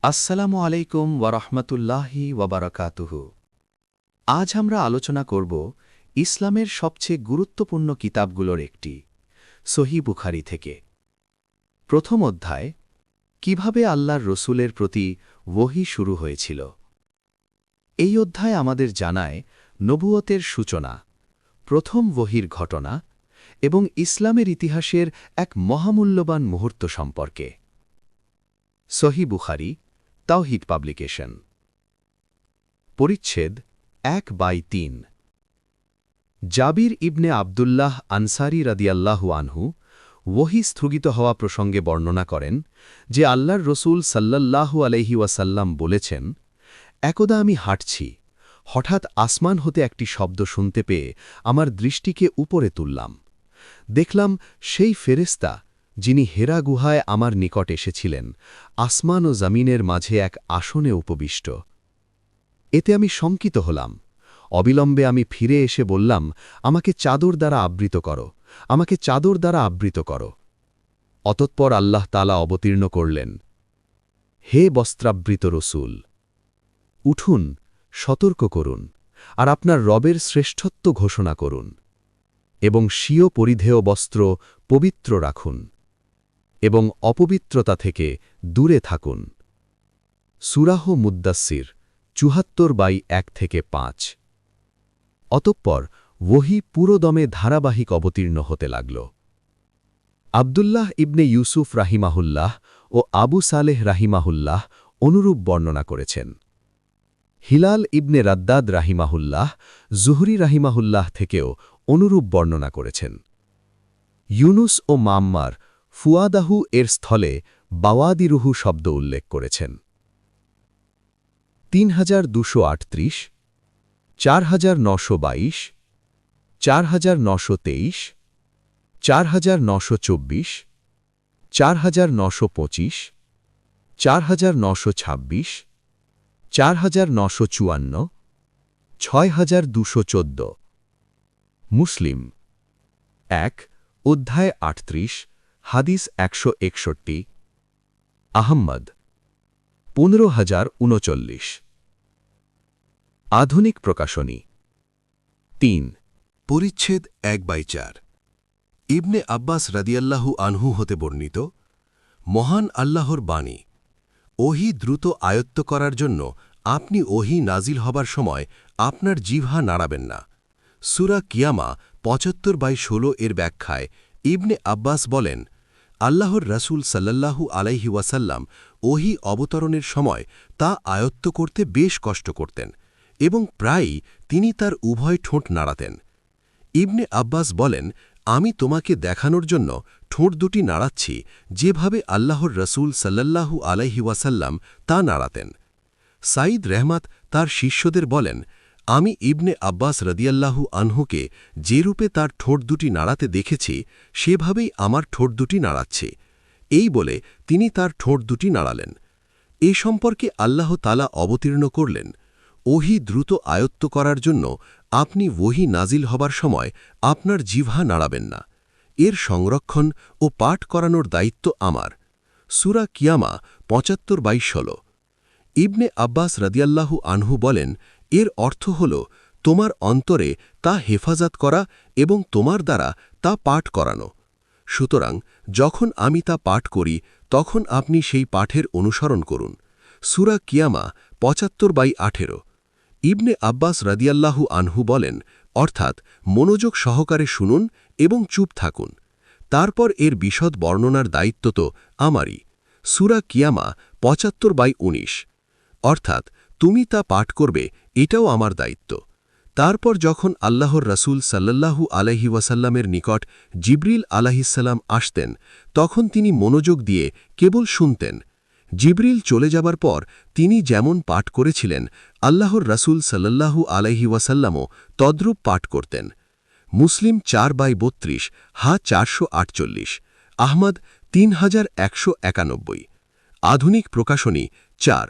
আসসালামু আলাইকুম ওয়ারহমতুল্লাহি ওয়াবারাকাতুহু। আজ আমরা আলোচনা করব ইসলামের সবচেয়ে গুরুত্বপূর্ণ কিতাবগুলোর একটি, সহিহ বুখারী থেকে। প্রথম অধ্যায়, কিভাবে আল্লাহর রসূলের প্রতি ওহী শুরু হয়েছিল। এই অধ্যায় আমাদের জানায় নবুয়তের সূচনা, প্রথম ওহীর ঘটনা এবং ইসলামের ইতিহাসের এক মহামূল্যবান মুহূর্ত সম্পর্কে। সহিহ বুখারী, তাওহীদ পাবলিকেশন। পরিচ্ছেদ 1/3। জাবির ইবনে আবদুল্লাহ আনসারী রাদিয়াল্লাহু আনহু ওহী স্থগিত হওয়া প্রসঙ্গে বর্ণনা করেন যে আল্লাহর রসূল সাল্লাল্লাহু আলাইহি ওয়াসাল্লাম বলেছেন, একদা আমি হাঁটছি, হঠাৎ আসমান হতে একটি শব্দ শুনতে পেয়ে আমার দৃষ্টিকে উপরে তুললাম। দেখলাম সেই ফেরেশতা যিনি হেরা গুহায় আমার নিকট এসেছিলেন, আসমান ও জমিনের মাঝে এক আসনে উপবিষ্ট। এতে আমি শঙ্কিত হলাম। অবিলম্বে আমি ফিরে এসে বললাম, আমাকে চাদর দ্বারা আবৃত করো, আমাকে চাদর দ্বারা আবৃত করো। অতঃপর আল্লাহ তাআলা অবতীর্ণ করলেন, হে বস্ত্রাবৃত রসূল, উঠুন, সতর্ক করুন, আর আপনার রবের শ্রেষ্ঠত্ব ঘোষণা করুন, এবং স্বীয় পরিধেয় বস্ত্র পবিত্র রাখুন, এবং অপবিত্রতা থেকে দূরে থাকুন। সূরাহ মুদ্দাসসির 74/1-5। অতঃপর ওহী পুরোদমে ধারাবাহিক অবতীর্ণ হতে লাগল। আবদুল্লাহ ইবনে ইউসুফ রাহিমাহুল্লাহ ও আবু সালেহ রাহিমাহুল্লাহ অনুরূপ বর্ণনা করেছেন। হিলাল ইবনে রাদ্দাদ রাহিমাহুল্লাহ জুহরি রাহিমাহুল্লাহ থেকেও অনুরূপ বর্ণনা করেছেন। ইউনুস ও মাম্মার ফুয়াদাহু এর স্থলে বাওয়াদিরুহু শব্দ উল্লেখ করেছেন। 3238, 4922, 4923, 4924, 4925, 4926, 4954, 6214। মুসলিম 1, অধ্যায় 38, হাদিস 161। আহম্মদ 15039। আধুনিক প্রকাশনী 3। পরিচ্ছেদ 1/4। ইবনে আব্বাস রাদিয়াল্লাহু আনহু হতে বর্ণিত, মহান আল্লাহর বাণী, ওহী দ্রুত আয়ত্ত করার জন্য আপনি ওহী নাজিল হবার সময় আপনার জিহ্বা নাড়াবেন না। সূরা কিয়ামা 75/16 এর ব্যাখ্যায় ইবনে আব্বাস বলেন, আল্লাহর রাসূল সাল্লাল্লাহু আলাইহি ওয়াসাল্লাম ওহী অবতরণের সময় তা আয়ত্ত করতে বেশ কষ্ট করতেন এবং প্রায়ই তিনি তার উভয় ঠোঁট নাড়াতেন। ইবনে আব্বাস বলেন, আমি তোমাকে দেখানোর জন্য ঠোঁট দুটি নাড়াচ্ছি যেভাবে আল্লাহর রাসূল সাল্লাল্লাহু আলাইহি ওয়াসাল্লাম তা নাড়াতেন। সাঈদ রেহমাত তার শিষ্যদের বলেন, আমি ইবনে আব্বাস রাদিয়াল্লাহু আনহুকে যে রূপে তার ঠোঁট দুটি নাড়াতে দেখেছি সেভাবেই আমার ঠোঁট দুটি নাড়াচ্ছি। এই বলে তিনি তার ঠোঁট দুটি নাড়ালেন। এ সম্পর্কে আল্লাহ তাআলা অবতীর্ণ করলেন, ওহী দ্রুত আয়ত্ত করার জন্য আপনি ওহী নাজিল হবার সময় আপনার জিহ্বা নাড়াবেন না। এর সংরক্ষণ ও পাঠ করানোর দায়িত্ব আমার। সূরা কিয়ামা 75/16। ইবনে আব্বাস রাদিয়াল্লাহু আনহু বলেন, এর অর্থ হল তোমার অন্তরে তা হেফাজত করা এবং তোমার দ্বারা তা পাঠ করানো। সুতরাং যখন আমি তা পাঠ করি তখন আপনি সেই পাঠের অনুসরণ করুন। সূরা কিয়ামা 75/18। ইবনে আব্বাস রাদিয়াল্লাহু আনহু বলেন, অর্থাৎ মনোযোগ সহকারে শুনুন এবং চুপ থাকুন। তারপর এর বিশদ বর্ণনার দায়িত্ব তো আমারই। সূরা কিয়ামা 75/19। অর্থাৎ তুমি তা পাঠ করবে, এটাও আমার দায়িত্ব। তারপর যখন আল্লাহর রাসূল সাল্লাল্লাহু আলাইহি ওয়াসাল্লামের নিকট জিবরিল আলাইহিসসালাম আসতেন তখন তিনি মনোযোগ দিয়ে কেবল শুনতেন। জিবরিল চলে যাবার পর তিনি যেমন পাঠ করেছিলেন আল্লাহর রাসূল সাল্লাল্লাহু আলাইহি ওয়াসাল্লামও তদ্রূপ পাঠ করতেন। মুসলিম 4/32, হা 448। আহমদ 3191। আধুনিক প্রকাশনী 4।